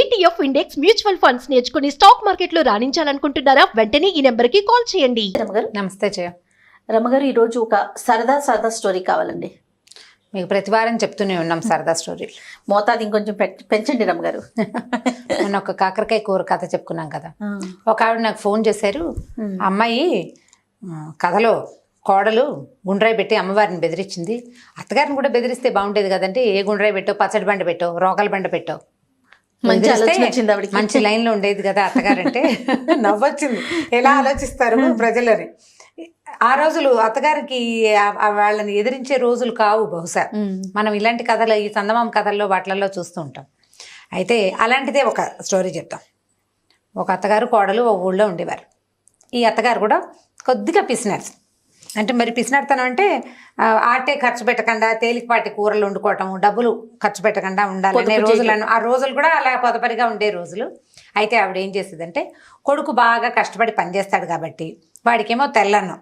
ETF index mutual funds నేర్చుకుని stock మార్కెట్లో రాణించాలనుకుంటున్నారా? వెంటనే ఈ నెంబర్కి కాల్ చేయండి. రమగారు నమస్తే జయ. రమగారు ఈరోజు ఒక సరదా స్టోరీ కావాలండి. మీకు ప్రతి వారం చెప్తూనే ఉన్నాం సరదా స్టోరీ. మోతాదు ఇంకొంచెం పెంచండి రమగారు. మొన్న ఒక కాకరకాయ కూర కథ చెప్పుకున్నాం కదా. ఒక ఆవిడ నాకు ఫోన్ చేశారు. అమ్మాయి కథలో కోడలు గుండ్రాయి పెట్టి అమ్మవారిని బెదిరించింది. అత్తగారిని కూడా బెదిరిస్తే బాగుండేది కదంటే, ఏ గుండ్రాయి పెట్టో, పచ్చడి బండ పెట్టో, రోకల బండ పెట్టో, మంచి లైన్ లో ఉండేది కదా అత్తగారంటే. నవ్వొచ్చింది. ఎలా ఆలోచిస్తారు ప్రజలని. ఆ రోజులు అత్తగారికి వాళ్ళని ఎదిరించే రోజులు కావు బహుశా. మనం ఇలాంటి కథలు, ఈ చందమామ కథల్లో వాటిలలో చూస్తూ ఉంటాం. అయితే అలాంటిదే ఒక స్టోరీ చెప్తాం. ఒక అత్తగారు కోడలు ఒక ఊళ్ళో ఉండేవారు. ఈ అత్తగారు కూడా కొద్దిగా పిసినారు. అంటే మరి పిసినాడుతనం అంటే ఆటే ఖర్చు పెట్టకుండా తేలికపాటి కూరలు వండుకోవటం, డబ్బులు ఖర్చు పెట్టకుండా ఉండాలనే రోజులను, ఆ రోజులు కూడా అలా పొదపరిగా ఉండే రోజులు. అయితే ఆవిడ ఏం చేసేదంటే, కొడుకు బాగా కష్టపడి పనిచేస్తాడు కాబట్టి వాడికేమో తెల్లన్నం,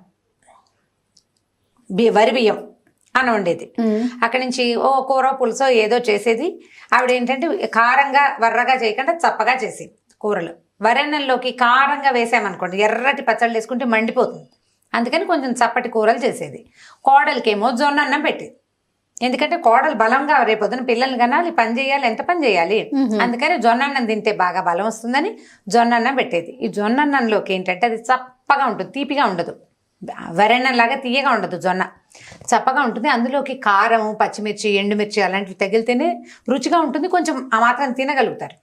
వరి బియ్యం అని ఉండేది. అక్కడి నుంచి ఓ కూర పులుసో ఏదో చేసేది. ఆవిడ ఏంటంటే కారంగా వర్రగా చేయకుండా చప్పగా చేసేది కూరలు. వరెన్నంలోకి కారంగా వేసామనుకోండి, ఎర్రటి పచ్చళ్ళు వేసుకుంటే మండిపోతుంది. అందుకని కొంచెం చప్పటి కూరలు చేసేది. కోడలికేమో జొన్న అన్నం పెట్టేది. ఎందుకంటే కోడలు బలంగా రేపొద్దున పిల్లల్ని కనాలి, పని చేయాలి, ఎంత పని చేయాలి. అందుకని జొన్న అన్నం తింటే బాగా బలం వస్తుందని జొన్న అన్నం పెట్టేది. ఈ జొన్న అన్నంలోకి ఏంటంటే అది చప్పగా ఉంటుంది, తీపిగా ఉండదు. వరెన్నంలాగా తీయగా ఉండదు, జొన్న చప్పగా ఉంటుంది. అందులోకి కారం, పచ్చిమిర్చి, ఎండుమిర్చి అలాంటివి తగిలితేనే రుచిగా ఉంటుంది. కొంచెం ఆ మాత్రం తినగలుగుతారు.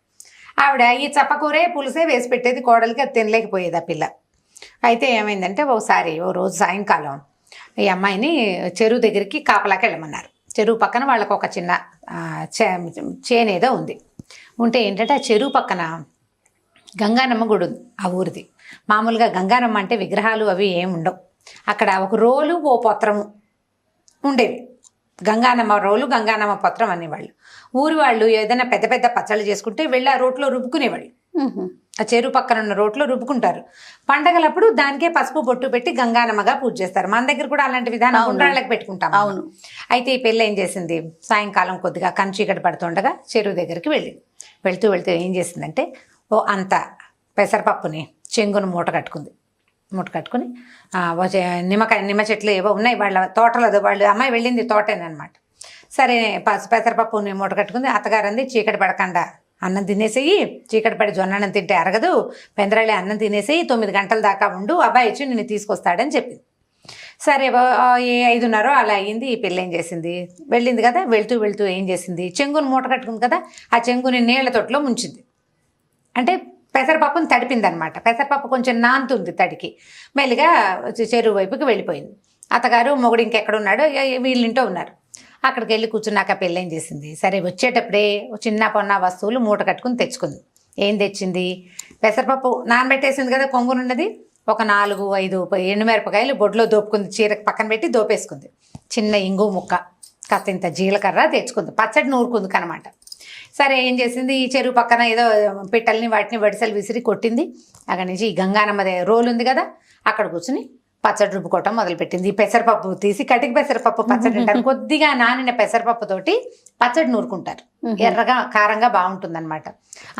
ఆవిడ ఈ చప్పకూరే పులుసే వేసి పెట్టేది కోడలికి. అది తినలేకపోయేది ఆ పిల్ల. అయితే ఏమైందంటే, ఓ రోజు సాయంకాలం ఈ అమ్మాయిని చెరువు దగ్గరికి కాపలాకి వెళ్ళమన్నారు. చెరువు పక్కన వాళ్ళకు ఒక చిన్న చేనేదో ఉంది. ఉంటే ఏంటంటే ఆ చెరువు పక్కన గంగానమ్మ గుడి ఉంది ఆ ఊరిది. మామూలుగా గంగానమ్మ అంటే విగ్రహాలు అవి ఏమి ఉండవు. అక్కడ ఒక రోలు, ఓ పత్రము ఉండేవి. గంగానమ్మ రోలు, గంగానమ్మ పత్రం అనేవాళ్ళు. ఊరి వాళ్ళు ఏదైనా పెద్ద పెద్ద పచ్చళ్ళు చేసుకుంటే వెళ్ళి ఆ రోట్లో రుబ్బుకునేవాళ్ళు. ఆ చెరువు పక్కన ఉన్న రోట్లో రుబ్బుకుంటారు. పండగలప్పుడు దానికే పసుపు బొట్టు పెట్టి గంగానమ్మగా పూజ చేస్తారు. మన దగ్గర కూడా అలాంటి విధానం ఉండ్రాళ్ళకి పెట్టుకుంటాం. అవును. అయితే ఈ పెళ్ళి ఏం చేసింది, సాయంకాలం కొద్దిగా చీకటి పడుతుండగా చెరువు దగ్గరికి వెళ్తూ ఏం చేసిందంటే, ఓ అంత పెసరపప్పుని చెంగును మూట కట్టుకుని నిమ్మ చెట్లు ఏవో ఉన్నాయి వాళ్ళ తోటలో. వాళ్ళు అమ్మాయి వెళ్ళింది తోటేనమాట. సరే పెసరపప్పుని మూట కట్టుకుంది. అత్తగారు అంది, చీకటి పడకుండా అన్నం తినేసేయి, చీకటి పడి జొన్న అన్నం తింటే అరగదు, పెందరాళి అన్నం తినేసేయి, 9 గంటల దాకా ఉండు, అబ్బాయి వచ్చి నిన్ను తీసుకొస్తాడని చెప్పింది. సరే 5:30 అలా అయ్యింది. ఈ పిల్ల ఏం చేసింది, వెళ్ళింది కదా, వెళ్తూ ఏం చేసింది, చెంగుని మూట కట్టుకుంది కదా, ఆ చెంగుని నీళ్ల తొట్టులో ముంచింది. అంటే పెసరపప్పుని తడిపింది అనమాట. పెసరపప్పు కొంచెం నాంతుంది తడికి. మెల్లిగా చెరువు వైపుకి వెళ్ళిపోయింది. అత్తగారు మొగుడు ఇంకెక్కడున్నాడో, వీళ్ళింటో ఉన్నారు. అక్కడికి వెళ్ళి కూర్చున్నాక పెళ్ళి ఏం చేసింది, సరే వచ్చేటప్పుడే చిన్న పొన్న వస్తువులు మూట కట్టుకుని తెచ్చుకుంది. ఏం తెచ్చింది, పెసరపప్పు నానబెట్టేసింది కదా కొంగునున్నది, ఒక 4-5 ఎండుమిరపకాయలు బొడ్లో దోపుకుంది. చీరకు పక్కన పెట్టి దోపేసుకుంది. చిన్న ఇంగు ముక్క, ఇంత జీలకర్ర తెచ్చుకుంది. పచ్చడి నూరుకుంది కనమాట. సరే ఏం చేసింది, ఈ చెరువు పక్కన ఏదో పిట్టల్ని వాటిని వడిసెలు విసిరి కొట్టింది. అక్కడి నుంచి ఈ గంగానమ్మ రోలు ఉంది కదా, అక్కడ కూర్చుని పచ్చడి రుబ్బుకోవటం మొదలుపెట్టింది. పెసరపప్పు తీసి, కటికి పెసరపప్పు పచ్చడి అంటారు. కొద్దిగా నానిన పెసరపప్పు తోటి పచ్చడి నూరుకుంటారు. ఎర్రగా కారంగా బాగుంటుంది అనమాట.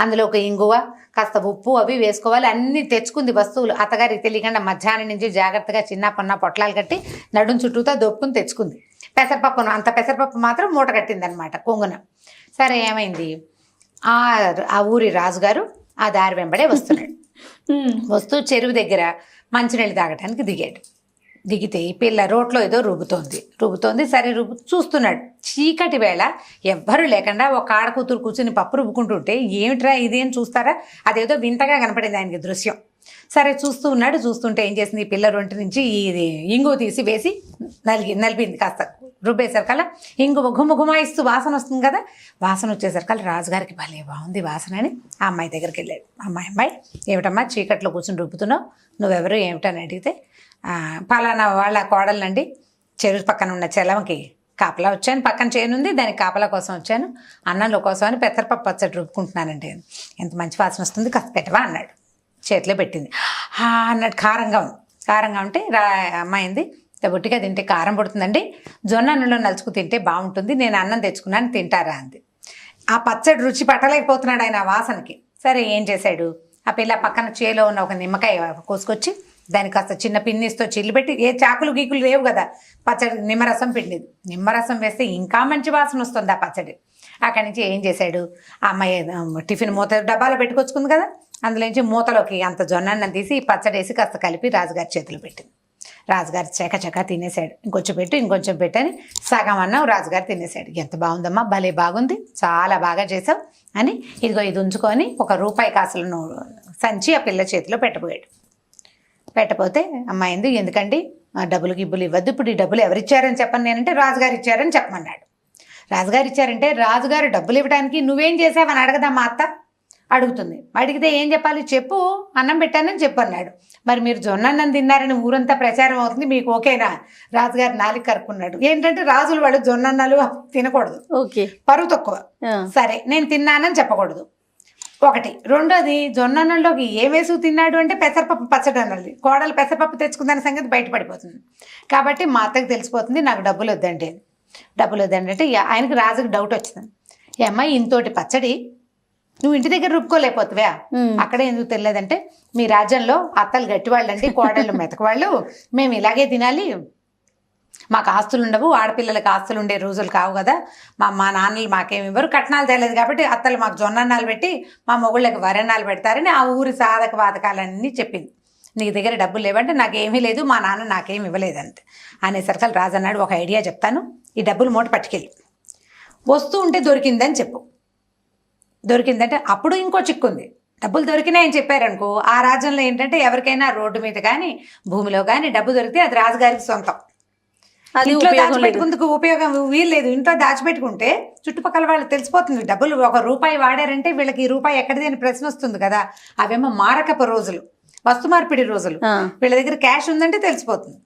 అందులో ఒక ఇంగువ, కాస్త ఉప్పు అవి వేసుకోవాలి. అన్ని తెచ్చుకుంది వస్తువులు. అత్తగారికి తెలియకుండా మధ్యాహ్నం నుంచి జాగ్రత్తగా చిన్న పొన్న పొట్లాలు కట్టి నడుం చుట్టూతో దొప్పుకుని తెచ్చుకుంది. పెసరపప్పును అంత పెసరపప్పు మాత్రం మూట కట్టింది అనమాట కొంగున. సరే ఏమైంది, ఆ ఊరి రాజుగారు ఆ దారి వెంబడే వస్తున్నాడు. వస్తూ చెరువు దగ్గర మంచినీళ్ళు తాగటానికి దిగితే ఈ పిల్ల రోట్లో ఏదో రుబ్బుతోంది. సరే చూస్తున్నాడు. చీకటి వేళ ఎవ్వరూ లేకుండా ఒక ఆడ కూతురు కూర్చుని పప్పు రుబ్బుకుంటుంటే, ఏమిట్రా ఇదేం చూస్తారా, అదేదో వింతగా కనపడింది ఆయనకి దృశ్యం. సరే చూస్తుంటే ఏం చేసింది, ఈ పిల్ల రొంటి నుంచి ఇది ఇంగు తీసి వేసి నలిపింది. కాస్త రుబ్బేసరికల్లా ఇంగు గుమాయిస్తూ వాసన వస్తుంది కదా, వాసన వచ్చేసరికల్లా రాజుగారికి భలే బాగుంది వాసన అని ఆ అమ్మాయి దగ్గరికి వెళ్ళాడు. అమ్మాయి ఏమిటమ్మా చీకట్లో కూర్చుని రుబ్బుతున్నావు, నువ్వెవరు ఏమిటని అడిగితే, పలానా వాళ్ళ కోడలండి, చెరువు పక్కన ఉన్న చెలమకి కాపలా వచ్చాను, పక్కన చేనుంది దానికి కాపలా కోసం వచ్చాను, అన్నంలో కోసం అని పెసరపప్పు పచ్చడి రుబ్బుకుంటున్నానండి. ఎంత మంచి వాసన వస్తుంది, కాస్త పెట్టవా అన్నాడు. చేతిలో పెట్టింది. అన్నాడు. కారంగా ఉంటే అమ్మాయింది, బొట్టిగా తింటే కారం పడుతుందండి, జొన్న అన్నంలో నలుచుకు తింటే బాగుంటుంది, నేను అన్నం తెచ్చుకున్నాను తింటారా అంది. ఆ పచ్చడి రుచి పట్టలేకపోతున్నాడు ఆయన ఆ వాసనకి. సరే ఏం చేశాడు, ఆ పిల్ల పక్కన చేలో ఉన్న ఒక నిమ్మకాయ కోసుకొచ్చి దానికి కాస్త చిన్న పిన్నిస్తో చిల్లు పెట్టి, ఏ చాకులు గీకులు లేవు కదా, పచ్చడి నిమ్మరసం పిండిది. నిమ్మరసం వేస్తే ఇంకా మంచి వాసన వస్తుంది ఆ పచ్చడి. అక్కడి నుంచి ఏం చేశాడు, ఆ అమ్మాయి టిఫిన్ మూత డబ్బాలో పెట్టుకొచ్చుకుంది కదా, అందులోంచి మూతలోకి అంత జొన్నన్నం తీసి పచ్చడి వేసి కాస్త కలిపి రాజుగారి చేతులు పెట్టింది. రాజుగారు చకచకా తినేశాడు. ఇంకొంచెం పెట్టని సగం అన్నం రాజుగారు తినేశాడు. ఎంత బాగుందమ్మా, భలే బాగుంది, చాలా బాగా చేసావు అని ఇదిగో ఇది ఉంచుకొని ఒక రూపాయి కాసులను సంచి ఆ పిల్ల చేతిలో పెట్టబోయాడు. పెట్టపోతే అమ్మాయింది, ఎందుకండి ఆ డబ్బులు గిబ్బులు ఇవ్వద్దు, ఇప్పుడు ఈ డబ్బులు ఎవరిచ్చారని చెప్పను నేనంటే రాజుగారు ఇచ్చారని చెప్పమన్నాడు. రాజుగారు ఇచ్చారంటే రాజుగారు డబ్బులు ఇవ్వడానికి నువ్వేం చేసావని అడగదా మా అత్త అడుగుతుంది. అడిగితే ఏం చెప్పాలి, చెప్పు అన్నం పెట్టానని చెప్పు అన్నాడు. మరి మీరు జొన్న అన్నం తిన్నారని ఊరంతా ప్రచారం అవుతుంది, మీకు ఓకేనా? రాజుగారు నాలుగు కరుక్కున్నాడు. ఏంటంటే రాజులు వాళ్ళు జొన్న అన్నాలు తినకూడదు, ఓకే, పరువు తక్కువ. సరే నేను తిన్నానని చెప్పకూడదు ఒకటి. రెండోది, జొన్న అన్నంలోకి ఏ వేసుకు తిన్నాడు అంటే పెసరపప్పు పచ్చడి అన్నది. కోడలు పెసరపప్పు తెచ్చుకుందన్న సంగతి బయటపడిపోతుంది. కాబట్టి మా అత్తకి తెలిసిపోతుంది నాకు డబ్బులు వద్దండి అని. డబ్బులు వద్దండి అంటే ఆయనకి రాజుకి డౌట్ వచ్చింది. ఈ అమ్మాయి ఇంతోటి పచ్చడి నువ్వు ఇంటి దగ్గర రుబ్బుకోలేకపోతావా, అక్కడే ఎందుకు తెలియదంటే మీ రాజ్యంలో అత్తలు గట్టివాళ్ళు అండి, కోడళ్ళు మెతకవాళ్ళు, మేము ఇలాగే తినాలి, మాకు ఆస్తులు ఉండవు, ఆడపిల్లలకి ఆస్తులు ఉండే రోజులు కావు కదా, మా నాన్నలు మాకేమి ఇవ్వరు, కట్నాలు తెలియదు కాబట్టి అత్తలు మాకు జొన్నన్నాలు పెట్టి మా మొగుళ్ళకి వరన్నాలు పెడతారని ఆ ఊరి సాధక బాధకాలన్నీ చెప్పింది. నీ దగ్గర డబ్బులు లేవంటే నాకేమీ లేదు, మా నాన్న నాకేమి ఇవ్వలేదంటే అనేసరికి రాజు అన్నాడు, ఒక ఐడియా చెప్తాను, ఈ డబ్బులు మూట పట్టుకెళ్ళి వస్తూ ఉంటే దొరికిందని చెప్పు. దొరికిందంటే అప్పుడు ఇంకో చిక్కుంది, డబ్బులు దొరికినాయని చెప్పారనుకో ఆ రాజ్యంలో ఏంటంటే ఎవరికైనా రోడ్డు మీద కానీ భూమిలో కానీ డబ్బు దొరికితే అది రాజుగారికి సొంతం. ఇంట్లో దాచిపెట్టుకుందుకు ఉపయోగం వీల్లేదు. ఇంట్లో దాచిపెట్టుకుంటే చుట్టుపక్కల వాళ్ళు తెలిసిపోతుంది డబ్బులు ఒక రూపాయి వాడారంటే వీళ్ళకి ఈ రూపాయి ఎక్కడిది అని ప్రశ్న వస్తుంది కదా. అవేమో మారకపు రోజులు, వస్తు మార్పిడి రోజులు, వీళ్ళ దగ్గర క్యాష్ ఉందంటే తెలిసిపోతుంది.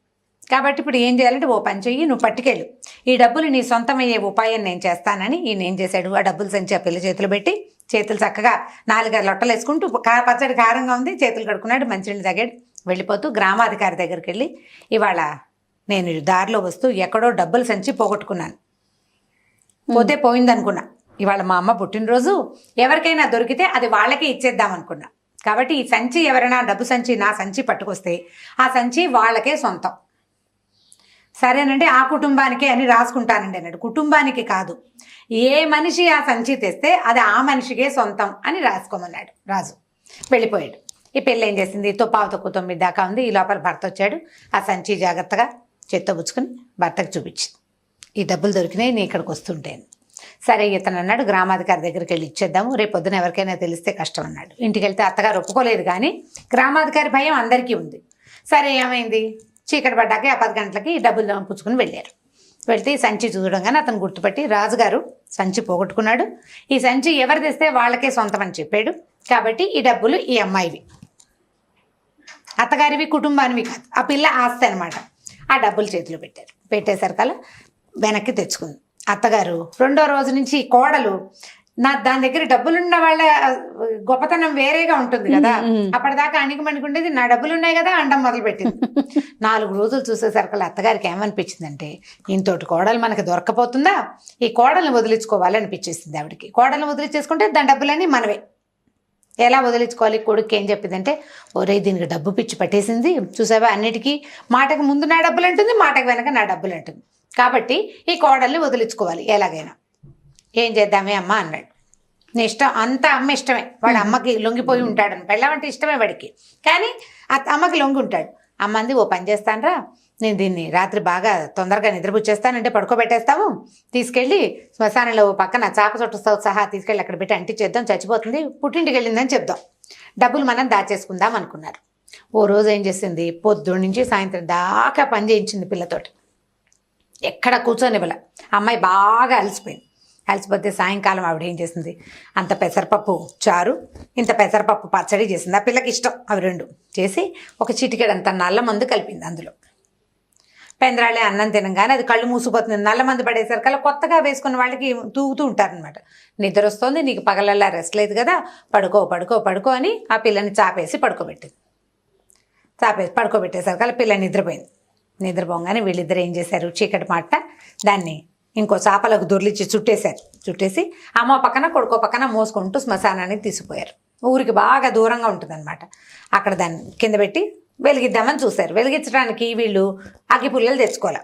కాబట్టి ఇప్పుడు ఏం చేయాలంటే ఓ పని చెయ్యి, నువ్వు పట్టుకెళ్ళు, ఈ డబ్బులు నీ సొంతమయ్యే ఉపాయం నేను చేస్తానని. ఈయన ఏం చేశాడు, ఆ డబ్బులు సంచి ఆ పిల్ల చేతులు పెట్టి చేతులు చక్కగా 4 లొట్టలు వేసుకుంటూ పచ్చడి కారంగా ఉంది చేతులు కడుక్కున్నాడు, మంచినీళ్ళు తాగాడు. వెళ్ళిపోతూ గ్రామాధికారి దగ్గరికి వెళ్ళి, ఇవాళ నేను దారిలో వస్తూ ఎక్కడో డబ్బులు సంచి పోగొట్టుకున్నాను, పోతే పోయిందనుకున్నా, ఇవాళ మా అమ్మ పుట్టినరోజు, ఎవరికైనా దొరికితే అది వాళ్ళకే ఇచ్చేద్దాం అనుకున్నా, కాబట్టి ఈ సంచి ఎవరైనా డబ్బు సంచి నా సంచి పట్టుకొస్తే ఆ సంచి వాళ్ళకే సొంతం, సరేనండి ఆ కుటుంబానికే అని రాసుకుంటానండి అన్నాడు. కుటుంబానికి కాదు, ఏ మనిషి ఆ సంచి తెస్తే అది ఆ మనిషికే సొంతం అని రాసుకోమన్నాడు రాజు. వెళ్ళిపోయాడు. ఈ పిల్ల ఏం చేసింది, పావు తక్కువ 9 దాకా ఉంది, ఈ లోపల భర్త వచ్చాడు. ఆ సంచి జాగ్రత్తగా చేత్తో పుచ్చుకొని భర్తకు చూపించింది, ఈ డబ్బులు దొరికినాయి నీ ఇక్కడికి వస్తుంటేను. సరే ఇతను అన్నాడు, గ్రామాధికారి దగ్గరికి వెళ్ళి ఇచ్చేద్దాము, రేపు పొద్దున ఎవరికైనా తెలిస్తే కష్టం అన్నాడు. ఇంటికి వెళ్తే అత్తగారు ఒప్పుకోలేదు, కానీ గ్రామాధికారి భయం అందరికీ ఉంది. సరే ఏమైంది, చీకటి పడ్డాక 10 గంటలకి డబ్బులు పుచ్చుకుని వెళ్ళారు. వెళ్తే ఈ సంచి చూడగానే అతను గుర్తుపట్టి, రాజుగారు సంచి పోగొట్టుకున్నాడు, ఈ సంచి ఎవరు తెస్తే వాళ్ళకే సొంతం అని చెప్పాడు, కాబట్టి ఈ డబ్బులు ఈ అమ్మాయివి, అత్తగారివి, కుటుంబానివి కాదు, ఆ పిల్ల ఆస్తి అనమాట. ఆ డబ్బులు చేతిలో పెట్టారు. పెట్టేసరికల్లా వెనక్కి తెచ్చుకుంది. అత్తగారు 2వ రోజు నుంచి కోడలు దాని దగ్గర డబ్బులున్న వాళ్ళ గొప్పతనం వేరేగా ఉంటుంది కదా, అప్పటిదాకా అణిగిమణిగుండేది, నా డబ్బులు ఉన్నాయి కదా అండం మొదలు పెట్టింది. 4 రోజులు చూసేసరికి అత్తగారికి ఏమనిపించిందంటే, ఇంతోటి కోడలు మనకి దొరకపోతుందా, ఈ కోడల్ని వదిలించుకోవాలి అనిపించేసింది ఆవిడకి. కోడల్ని వదిలించేసుకుంటే దాని డబ్బులన్నీ మనవే. ఎలా వదిలించుకోవాలి, కొడుకు ఏం చెప్పిందంటే, ఒరే దీనికి డబ్బు పిచ్చి పట్టేసింది చూసావా, అన్నిటికీ మాటకు ముందు నా డబ్బులు అంటుంది, మాటకు వెనక నా డబ్బులు అంటుంది, కాబట్టి ఈ కోడల్ని వదిలించుకోవాలి ఎలాగైనా. ఏం చేద్దామే అమ్మ అన్నాడు. నీ ఇష్టం, అంతా అమ్మ ఇష్టమే, వాడు అమ్మకి లొంగిపోయి ఉంటాడని, పెళ్ళమంటే ఇష్టమే వాడికి, కానీ అమ్మకి లొంగి ఉంటాడు. అమ్మంది, ఓ పని చేస్తానరా, నేను దీన్ని రాత్రి బాగా తొందరగా నిద్రపుచ్చేస్తానంటే పడుకోబెట్టేస్తాము, తీసుకెళ్ళి శ్మశానంలో పక్కన చాప చుట్టూ సహా తీసుకెళ్ళి అక్కడ పెట్టి అంటించేద్దాం, చచ్చిపోతుంది, పుట్టింటికి వెళ్ళిందని చెప్దాం, డబ్బులు మనం దాచేసుకుందాం అనుకున్నారు. ఓ రోజు ఏం చేసింది, పొద్దున్న నుంచి సాయంత్రం దాకా పని చేయించింది పిల్లతోటి, ఎక్కడ కూర్చొనివ్వల. అమ్మాయి బాగా అలసిపోతే సాయంకాలం ఆవిడ ఏం చేసింది, అంత పెసరపప్పు చారు, ఇంత పెసరపప్పు పచ్చడి చేసింది. ఆ పిల్లకి ఇష్టం అవి 2 చేసి ఒక చిటికెడంత నల్ల మందు కలిపింది అందులో. పెందరాళ్ళే అన్నం తినగానే అది కళ్ళు మూసిపోతుంది. నల్ల మందు పడేసరికల్లా కొత్తగా వేసుకున్న వాళ్ళకి తూగుతూ ఉంటారనమాట. నిద్ర వస్తుంది, నీకు పగలల్లా రెస్ట్ లేదు కదా, పడుకో అని ఆ పిల్లని చాపేసి పడుకోబెట్టేసరికల్లా పిల్ల నిద్రపోయింది. నిద్రపోగానే వీళ్ళిద్దరు ఏం చేశారు, చీకటి మాట దాన్ని ఇంకో చాపలకు దొర్లిచ్చి చుట్టేసి అమ్మ పక్కన కొడుకో పక్కన మోసుకుంటూ శ్మశానానికి తీసుకుపోయారు. ఊరికి బాగా దూరంగా ఉంటుందన్నమాట. అక్కడ దాన్ని కింద పెట్టి వెలిగిద్దామని చూశారు. వెలిగించడానికి వీళ్ళు అగ్గి పుల్లలు తెచ్చుకోవాలి.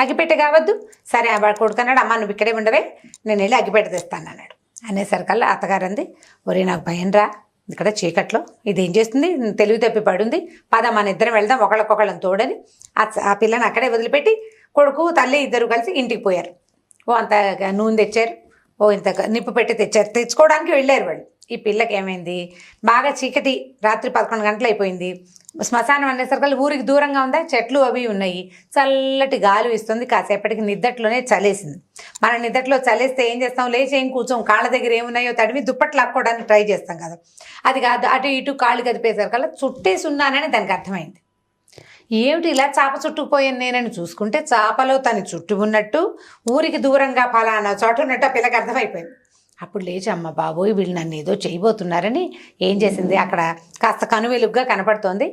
అగ్గిపెట్టె కావద్దు. సరే వాడు కొడుకు అన్నాడు, అమ్మ నువ్వు ఇక్కడే ఉండవే, నేను వెళ్ళి అగ్గిపెట్టె తెస్తాను అన్నాడు. అనేసరికల్లా అత్తగారు అంది, ఒరే నాకు భయం రా, ఇక్కడ చీకట్లో ఇది ఏం చేస్తుంది, తెలివి తప్పి పడుంది, పద మన ఇద్దరం వెళ్దాం ఒకళ్ళకొకళ్ళని తోడని ఆ పిల్లని అక్కడే వదిలిపెట్టి కొడుకు తల్లి ఇద్దరు కలిసి ఇంటికి పోయారు. ఓ అంత నూనె తెచ్చారు, ఓ ఇంత నిప్పు పెట్టి తెచ్చుకోవడానికి వెళ్ళారు వాళ్ళు. ఈ పిల్లకి ఏమైంది, బాగా చీకటి, రాత్రి 11 గంటలు అయిపోయింది. శ్మశానం అనేసరికి ఊరికి దూరంగా ఉందా, చెట్లు అవి ఉన్నాయి, చల్లటి గాలి ఇస్తుంది. కాసేపటికి నిద్దట్లోనే చలేసింది. మన నిద్దట్లో చలేస్తే ఏం చేస్తాం, లేచి ఏం కూర్చోం, కాళ్ళ దగ్గర ఏమున్నాయో తడిమి దుప్పట్లు లాక్కోవడానికి ట్రై చేస్తాం కదా. అది కాదు, అటు ఇటు కాళ్ళు కదిపేసరికల్లా చుట్టేసి ఉన్నానని దానికి అర్థమైంది. ఏమిటి ఇలా చాప చుట్టుకుపోయాను నేనని చూసుకుంటే చాపలో తను చుట్టూ ఉన్నట్టు, ఊరికి దూరంగా ఫలానా చోట ఉన్నట్టు ఆ పిల్లకి అర్థమైపోయింది. అప్పుడు లేచి అమ్మ బాబోయ్ వీళ్ళు నన్ను ఏదో చేయబోతున్నారని ఏం చేసింది, అక్కడ కాస్త కనువెలుగ్గా కనపడుతోంది.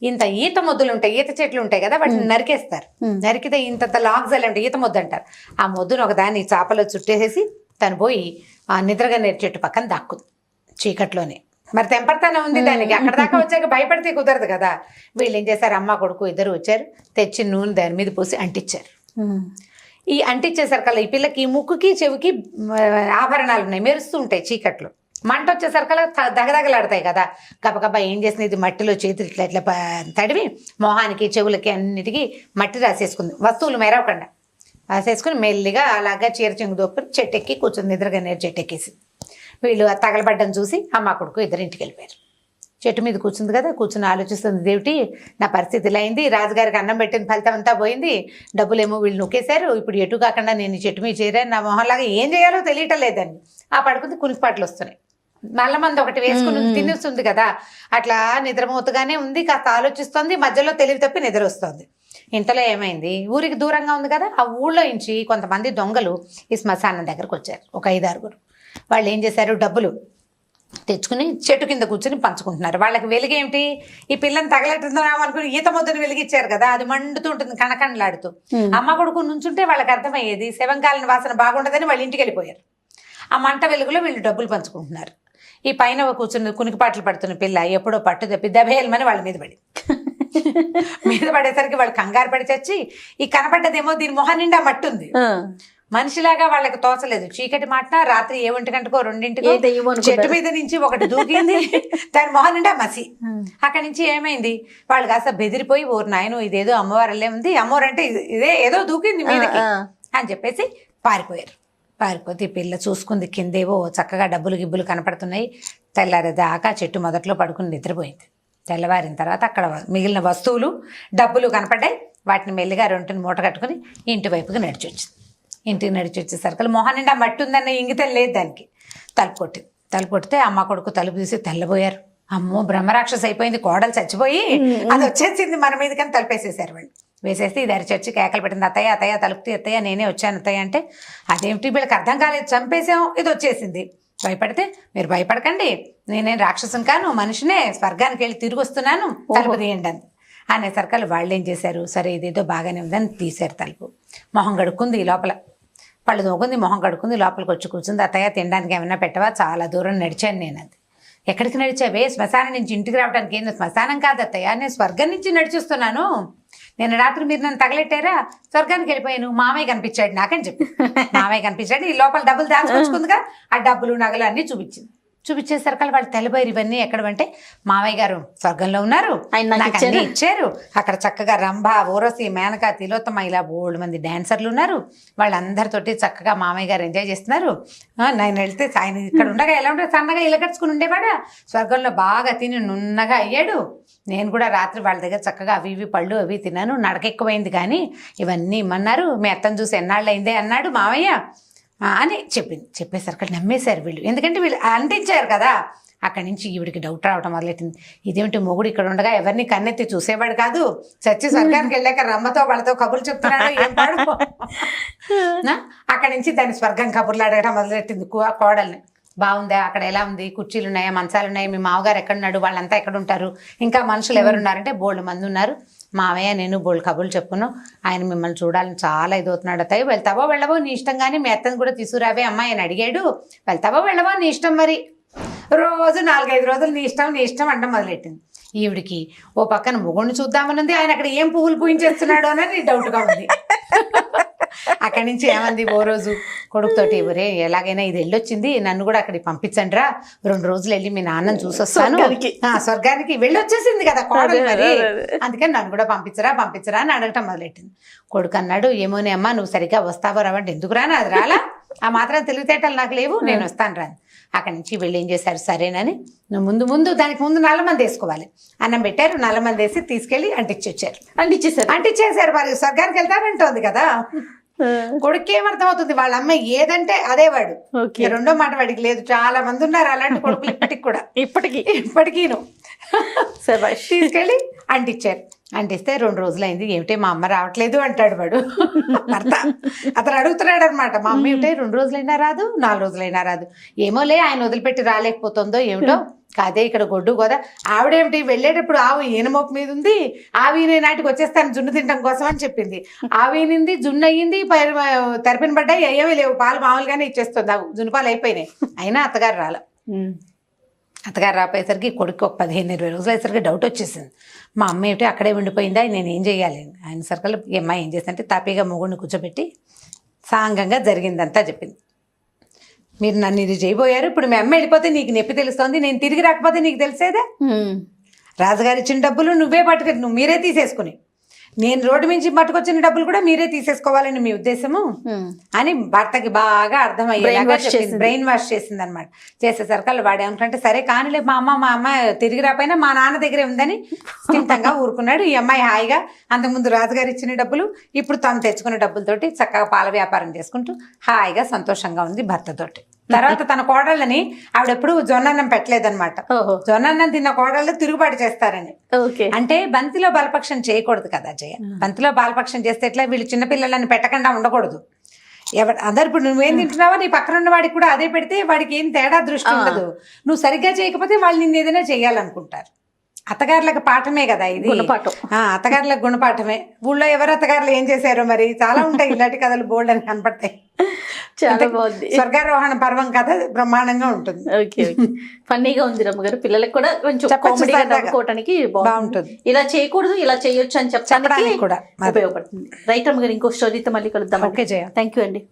ఇంత ఈత మొద్దులు ఉంటాయి, ఈత చెట్లు ఉంటాయి కదా, వాటిని నరికేస్తారు. నరికితే ఇంత లాగ్జల్ అంటే ఈత మొద్దు అంటారు. ఆ మొద్దును ఒకదాన్ని చాపలో చుట్టేసేసి తను పోయి ఆ నిద్రగా చెట్టు పక్కన దాక్కుంది చీకట్లోనే. మరి తెంపడతానే ఉంది దానికి. అక్కడ దాకా వచ్చాక భయపడితే కుదరదు కదా. వీళ్ళు ఏం చేశారు, అమ్మ కొడుకు ఇద్దరు వచ్చారు, తెచ్చి నూనె దాని మీద పోసి అంటించారు. ఈ అంటించేసరికల్లా ఈ పిల్లకి ముక్కుకి చెవికి ఆభరణాలు ఉన్నాయి, మెరుస్తూ ఉంటాయి చీకట్లో. మంట వచ్చేసరికల్లా దగదగలాడతాయి కదా. గబగబా ఏం చేసింది, ఇది మట్టిలో చేతులు ఇట్లా ఇట్లా తడివి మొహానికి చెవులకి అన్నిటికీ మట్టి రాసేసుకుంది, వస్తువులు మెరవకుండా రాసేసుకుని మెల్లిగా అలాగా చీర చెంగు దొప్పుని చెట్టెక్కి కూర్చుంది. నిద్రగా నేరు చెట్టెక్కేసి వీళ్ళు తగలబడ్డం చూసి అమ్మ కొడుకు ఇద్దరు ఇంటికి వెళ్ళిపోయారు. చెట్టు మీద కూర్చుంది కదా, కూర్చుని ఆలోచిస్తుంది, దేవుటి నా పరిస్థితి ఇలా అయింది, రాజుగారికి అన్నం పెట్టిన ఫలితం అంతా పోయింది, డబ్బులేమో వీళ్ళు నొక్కేశారు, ఇప్పుడు ఎటు కాకుండా నేను చెట్టు మీద చేరాను, నా మొహంలాగా ఏం చేయాలో తెలియటం లేదని ఆ పడుకుంది. కునికిపాట్లు వస్తున్నాయి, నల్ల మంది ఒకటి వేసుకుని తినేస్తుంది కదా, అట్లా నిద్రమూతగానే ఉంది. కాస్త ఆలోచిస్తుంది, మధ్యలో తెలివి తప్పి నిద్ర వస్తుంది. ఇంతలో ఏమైంది, ఊరికి దూరంగా ఉంది కదా, ఆ ఊళ్ళో నుంచి కొంతమంది దొంగలు ఈ శ్మశానం దగ్గరకు వచ్చారు, ఒక 5-6. వాళ్ళు ఏం చేశారు, డబ్బులు తెచ్చుకుని చెట్టు కింద కూర్చుని పంచుకుంటున్నారు. వాళ్ళకి వెలుగేమిటి, ఈ పిల్లని తగలెట్టుతున్నాం అనుకుని ఈత ముద్దను వెలిగించారు కదా, అది మండుతూ ఉంటుంది కణకణలాడుతూ. అమ్మ కొడుకు నుంచుంటే వాళ్ళకి అర్థమయ్యేది శవంకాలని వాసన బాగుండదని వాళ్ళ ఇంటికి వెళ్ళిపోయారు. ఆ మంట వెలుగులో వీళ్ళు డబ్బులు పంచుకుంటున్నారు. ఈ పైన కూర్చుని కునికిపాట్లు పడుతున్న పిల్ల ఎప్పుడో పట్టు తప్పి దబేయమని వాళ్ళ మీద పడేసరికి వాళ్ళు కంగారు పడి చచ్చి, ఈ కనపడ్డదేమో దీని మొహం నిండా మట్టుంది. మనిషిలాగా వాళ్ళకి తోచలేదు. చీకటి మాట రాత్రి 1 గంటకో 2 చెట్టు మీద నుంచి ఒకటి దూకింది, దాని మొహం నిండా మసి. అక్కడి నుంచి ఏమైంది, వాళ్ళు కాస్త బెదిరిపోయి, ఓరు నాయను ఇదేదో అమ్మవారల్లే ఉంది, అమ్మవారంటే ఇదే ఏదో దూకింది మీదకి అని చెప్పేసి పారిపోయారు. పారిపోతే ఈ పిల్ల చూసుకుంది, కిందేవో చక్కగా డబ్బులు గిబ్బులు కనపడుతున్నాయి. తెల్లారేదాకా చెట్టు మొదట్లో పడుకుని నిద్రపోయింది. తెల్లవారిన తర్వాత అక్కడ మిగిలిన వస్తువులు డబ్బులు కనపడ్డాయి. వాటిని మెల్లిగా 2 మూట కట్టుకుని ఇంటి వైపుకి నడిచొచ్చింది. ఇంటికి నడిచి వచ్చేసరికి మొహం నిండా మట్టి ఉందన్న ఇంగితం లేదు దానికి. తలుపు కొట్టితే అమ్మ కొడుకు తలుపు తీసి తెల్లబోయారు. అమ్మో బ్రహ్మరాక్షస అయిపోయింది, కోడలు చచ్చిపోయి అది వచ్చేసింది మన మీద, కానీ తలుపేసేసారు వాళ్ళు. వేసేస్తే ఇది అరిచొచ్చి కేకలు పెట్టింది, అత్తయ్య అత్తయ్య తలుపుతీ అత్తయ్య, నేనే వచ్చాను అత్తయ్య అంటే, అదేమిటి వీళ్ళకి అర్థం కాలేదు, చంపేసాం, ఇది వచ్చేసింది. భయపడితే, మీరు భయపడకండి, నేనేం రాక్షసం కాను, మనిషినే, స్వర్గానికి వెళ్ళి తిరిగి వస్తున్నాను, తలుపు తీయండి అంది. అనేసరికి వాళ్ళు ఏం చేశారు, సరే ఇదేదో బాగానే ఉందని తీశారు తలుపు. మొహం కడుక్కుంది, లోపల పళ్ళు తోగుంది, మొహం కడుక్కుంది, లోపలికి వచ్చి కూర్చుంది. అత్తయ్య తినడానికి ఏమైనా పెట్టవా, చాలా దూరం నడిచాను నేను. అది ఎక్కడికి నడిచావే, శ్మశానం నుంచి ఇంటికి రావడానికి. ఏందో శ్మశానం కాదు అత్తయ్య, నేను స్వర్గం నుంచి నడిచిస్తున్నాను, నేను రాత్రి మీరు నన్ను తగలెట్టారా, స్వర్గానికి వెళ్ళిపోయాను, మామయ్య కనిపించాడు నాకని చెప్పి. మామయ్య కనిపించాడు, ఈ లోపల డబ్బులు దాచుకొచ్చుకుందిగా, ఆ డబ్బులు నగలు అన్నీ చూపించేసరికి వాళ్ళు తెల్లబోయారు. ఇవన్నీ ఎక్కడవంటే మామయ్య గారు స్వర్గంలో ఉన్నారు, నాకు అన్నీ ఇచ్చారు, అక్కడ చక్కగా రంభ, ఊరసి, మేనక, తిలోత్తమ ఇలా 3 మంది డాన్సర్లు ఉన్నారు, వాళ్ళందరితోటి చక్కగా మామయ్య గారు ఎంజాయ్ చేస్తున్నారు. నేను వెళ్తే ఆయన ఇక్కడ ఉండగా ఎలా ఉంటే సన్నగా ఇలకర్చుకుని ఉండేవాడా, స్వర్గంలో బాగా తిని నున్నగా అయ్యాడు. నేను కూడా రాత్రి వాళ్ళ దగ్గర చక్కగా అవి ఇవి పళ్ళు అవి తిన్నాను, నడక ఎక్కువైంది, కానీ ఇవన్నీ ఇమ్మన్నారు, మీ అత్తను చూసి ఎన్నాళ్ళు అయిందే అన్నాడు మామయ్య అని చెప్పింది. చెప్పేసరికి నమ్మేశారు వీళ్ళు, ఎందుకంటే వీళ్ళు అంటించారు కదా. అక్కడి నుంచి ఈవిడికి డౌట్ రావటం మొదలెట్టింది, ఇదేమిటి మొగుడు ఇక్కడ ఉండగా ఎవరిని కన్నెత్తి చూసేవాడు కాదు, చచ్చి స్వర్గానికి వెళ్ళాక రమ్మతో వాళ్ళతో కబుర్లు చెప్తున్నాడు, ఏం పాడు. అక్కడి నుంచి దాని స్వర్గం కబుర్లు అడగడం మొదలెట్టింది కోడల్ని. బాగుందా, అక్కడ ఎలా ఉంది, కుర్చీలు ఉన్నాయా, మంచాలు ఉన్నాయా, మీ మామగారు ఎక్కడున్నాడు, వాళ్ళంతా ఎక్కడ ఉంటారు, ఇంకా మనుషులు ఎవరున్నారంటే 3 మంది ఉన్నారు, మామయ్య నేను బోల్ కబుర్లు చెప్పుకున్నాం, ఆయన మిమ్మల్ని చూడాలని చాలా ఇదవుతున్నాడు అత్తయ్య, వెళ్తావో వెళ్ళవో నీ ఇష్టం, కానీ మీ అత్తని కూడా తీసుకురావే అమ్మాయి అని అడిగాడు, వెళ్తావో వెళ్ళవో నీ ఇష్టం. మరి రోజు 4-5 రోజులు నీ ఇష్టం అంటాం మొదలెట్టింది. ఈవిడికి ఓ పక్కన మొగుడిని చూద్దామని ఉంది, ఆయన అక్కడ ఏం పువ్వులు పూయించేస్తున్నాడు అని డౌట్గా ఉంది. అక్కడి నుంచి ఏమంది ఓ రోజు కొడుకుతోటి, ఒరే ఎలాగైనా ఇది వెళ్ళొచ్చింది, నన్ను కూడా అక్కడికి పంపించండి రా, 2 రోజులు వెళ్ళి మీ నాన్నని చూసొస్తాను, స్వర్గానికి వెళ్ళొచ్చేసింది కదా కోడలు మరి, అందుకని నన్ను కూడా పంపించరా అని అడగటం మొదలెట్టింది. కొడుకు అన్నాడు, ఏమోనే అమ్మా నువ్వు సరిగ్గా వస్తావో రావంటే, ఎందుకు రాను, అది రాలా, ఆ మాత్రం తెలివితేటలు నాకు లేవు, నేను వస్తాను రాను. అక్కడి నుంచి వీళ్ళు ఏం చేశారు, సరేనని నువ్వు ముందు దానికి ముందు నల్లమంది వేసుకోవాలి, అన్నం పెట్టారు, నల్లమంది వేసి తీసుకెళ్ళి అంటించేశారు. మరి స్వర్గానికి వెళ్తానంటోంది కదా. కొడుకు ఏమర్థం అవుతుంది, వాళ్ళ అమ్మ ఏదంటే అదే వాడు, రెండో మాట వాడికి లేదు. చాలా మంది ఉన్నారు అలాంటి కొడుకులు ఇప్పటికి కూడా, ఇప్పటికీను. తీసుకెళ్ళి అంటించారు. అంటిస్తే 2 రోజులైంది, ఏమిటే మా అమ్మ రావట్లేదు అంటాడు వాడు భర్త. అతను అడుగుతున్నాడు అనమాట, మా అమ్మ ఏమిటే 2 రోజులైనా రాదు, 4 రోజులైనా రాదు, ఏమోలే ఆయన వదిలిపెట్టి రాలేకపోతుందో ఏమిటో, కాదే ఇక్కడ గొడ్డు కదా, ఆవిడేమిటి వెళ్ళేటప్పుడు ఆవు ఈనమోపు మీద ఉంది, ఆవి నాటికి వచ్చేస్తాను జున్ను తినడం కోసం అని చెప్పింది, ఆవినింది జున్ను అయ్యింది, తరపిన పడ్డాయి, అయ్యేవి లేవు, పాలు మామూలుగానే ఇచ్చేస్తుంది, ఆవు జున్ను పాలు అయిపోయినాయి, అయినా అత్తగారు రాల. అత్తగారు రాపోయేసరికి కొడుకు ఒక 15-20 రోజులు అయ్యేసరికి డౌట్ వచ్చేసింది, మా అమ్మ ఏమిటి అక్కడే ఉండిపోయిందా, నేను ఏం చేయాలి ఆయన సర్కల్. ఈ అమ్మాయి ఏం చేసిందంటే తాపీగా మొగుడిని కూర్చోబెట్టి సాంగంగా జరిగిందంతా చెప్పింది. మీరు నన్ను ఇది చేయబోయారు, ఇప్పుడు మీ అమ్మ వెళ్ళిపోతే నీకు నొప్పి తెలుస్తోంది, నేను తిరిగి రాకపోతే నీకు తెలిసేదే, రాజుగారు ఇచ్చిన డబ్బులు నువ్వే పట్టుకొని మీరే తీసేసుకుని, నేను రోడ్డు నుంచి పట్టుకొచ్చిన డబ్బులు కూడా మీరే తీసేసుకోవాలని మీ ఉద్దేశము అని భర్తకి బాగా అర్థమయ్యేలాగా చెప్పింది. బ్రెయిన్ వాష్ చేసింది అనమాట. చేసేసరికి వాడు ఏమంటే సరే కానీలే, మా అమ్మ తిరిగి రాపోయినా మా నాన్న దగ్గరే ఉందని స్థిమితంగా ఊరుకున్నాడు. ఈ అమ్మాయి హాయిగా అంతకుముందు రాజుగారు ఇచ్చిన డబ్బులు, ఇప్పుడు తాను తెచ్చుకున్న డబ్బులతోటి చక్కగా పాల వ్యాపారం చేసుకుంటూ హాయిగా సంతోషంగా ఉంది భర్తతోటి. తర్వాత తన కోడళ్ళని ఆవిడెప్పుడు జొన్నన్నం పెట్టలేదన్నమాట. జొన్నన్నం తిన్న కోడళ్ళు తిరుగుబాటు చేస్తారని. అంటే బంతిలో బలపక్షం చేయకూడదు కదా జయ. బంతిలో బాలపక్షం చేస్తే ఎట్లా, వీళ్ళు చిన్నపిల్లలని పెట్టకుండా ఉండకూడదు. అందరు ఇప్పుడు నువ్వేం తింటున్నావో నీ పక్కన ఉన్న వాడికి కూడా అదే పెడితే వాడికి ఏం తేడా దృష్టి ఉండదు. నువ్వు సరిగ్గా చేయకపోతే వాళ్ళు నిన్ను ఏదైనా చేయాలనుకుంటారు. అత్తగారులకు పాఠమే కదా ఇది, అత్తగారులకు గుణపాఠమే. ఊళ్ళో ఎవరు అత్తగారులు ఏం చేశారో మరి, చాలా ఉంటాయి ఇలాంటి కథలు, బోల్డ్ అని కనపడతాయి. చాలా బాగుంది. స్వర్గారోహణ పర్వం కథ బ్రహ్మాండంగా ఉంటుంది. ఫన్నీగా ఉంది రమ్మగారు, పిల్లలకు కూడా కొంచెం కామెడీగా నవ్వుకోవడానికి బాగుంటుంది. ఇలా చేయకూడదు ఇలా చేయొచ్చు అని చెప్పడానికి కూడా ఉపయోగపడుతుంది. రైట్ రమ్మగారు, ఇంకో స్టోరీతో మళ్ళీ కలుద్దాం. ఓకే జయ, థ్యాంక్ యూ అండి.